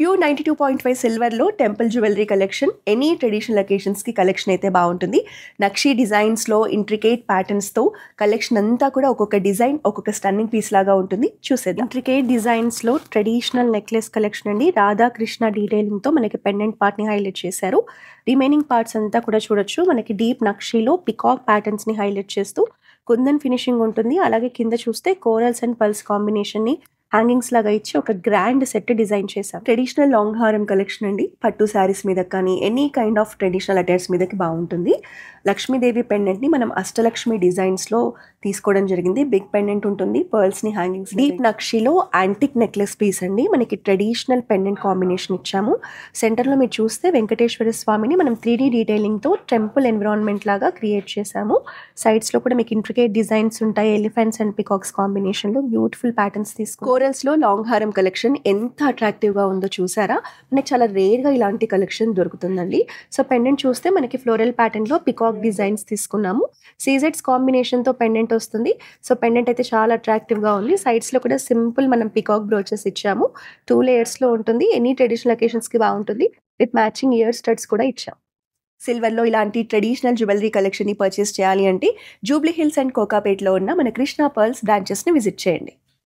Pure 92.5 సిల్వర్లో temple jewellery collection. Any traditional అకేషన్స్కి collection అయితే బాగుంటుంది. నక్షీ డిజైన్స్లో ఇంట్రికేట్ ప్యాటర్న్స్తో కలెక్షన్ అంతా కూడా ఒక్కొక్క డిజైన్ ఒక్కొక్క స్టన్నింగ్ పీస్ లాగా ఉంటుంది. చూసేద్దాం. ఇంట్రికేట్ డిజైన్స్లో ట్రెడిషనల్ నెక్లెస్ కలెక్షన్ అండి. రాధాకృష్ణ డీటెయిలింగ్తో మనకి పెండెంట్ పార్ట్ని హైలైట్ చేశారు. రిమైనింగ్ పార్ట్స్ అంతా కూడా చూడొచ్చు. మనకి డీప్ నక్షీలో పికాక్ ప్యాటర్న్స్ని హైలైట్ చేస్తూ కుందన్ ఫినిషింగ్ ఉంటుంది. అలాగే కింద చూస్తే కోరల్స్ అండ్ పల్స్ కాంబినేషన్ని హ్యాంగింగ్స్ లాగా ఇచ్చి ఒక గ్రాండ్ సెట్ డిజైన్ చేశాం. ట్రెడిషనల్ లాంగ్ హారం కలెక్షన్ అండి. పట్టు శారీస్ మీద కానీ any kind of traditional attires మీదకి బాగుంటుంది. లక్ష్మీదేవి పెండెంట్ని మనం అష్టలక్ష్మి డిజైన్స్లో తీసుకోవడం జరిగింది. బిగ్ పెండెంట్ ఉంటుంది, పర్ల్స్ని హ్యాంగింగ్స్. డీప్ నక్షిలో యాంటిక్ నెక్లెస్ పీస్ అండి. మనకి ట్రెడిషనల్ పెండెంట్ కాంబినేషన్ ఇచ్చాము. సెంటర్లో మీరు చూస్తే వెంకటేశ్వర స్వామిని మనం 3D డీటెయిలింగ్తో టెంపుల్ ఎన్విరాన్మెంట్ లాగా క్రియేట్ చేశాము. సైడ్స్లో కూడా మీకు ఇంట్రికేట్ డిజైన్స్ ఉంటాయి. ఎలిఫెంట్స్ అండ్ పికాక్స్ కాంబినేషన్లో బ్యూటిఫుల్ ప్యాటర్న్స్ తీసుకున్నాం. కోరల్స్లో లాంగ్ హారం కలెక్షన్ ఎంత అట్రాక్టివ్గా ఉందో చూసారా. మనకి చాలా రేర్గా ఇలాంటి కలెక్షన్ దొరుకుతుందండి. సో పెండెంట్ చూస్తే మనకి ఫ్లోరల్ ప్యాటర్న్లో పికాక్ డిజైన్స్ తీసుకున్నాము. సీజెడ్స్ కాంబినేషన్తో పెండెంట్ వస్తుంది. సో పెండెంట్ అయితే చాలా అట్రాక్టివ్గా ఉంది. సైడ్స్లో కూడా సింపుల్ మనం పికాక్ బ్రోచెస్ ఇచ్చాము. 2 లేయర్స్లో ఉంటుంది. ఎనీ ట్రెడిషనల్ అకేషన్స్కి బాగుంటుంది. విత్ మ్యాచింగ్ ఇయర్ స్టడ్స్ కూడా ఇచ్చాం. సిల్వర్లో ఇలాంటి ట్రెడిషనల్ జ్యువెలరీ కలెక్షన్ని పర్చేస్ చేయాలి అంటే జూబ్లీ హిల్స్ అండ్ కోకాపేట్లో ఉన్న మన కృష్ణ పర్ల్స్ బ్రాంచెస్ని విజిట్ చేయండి.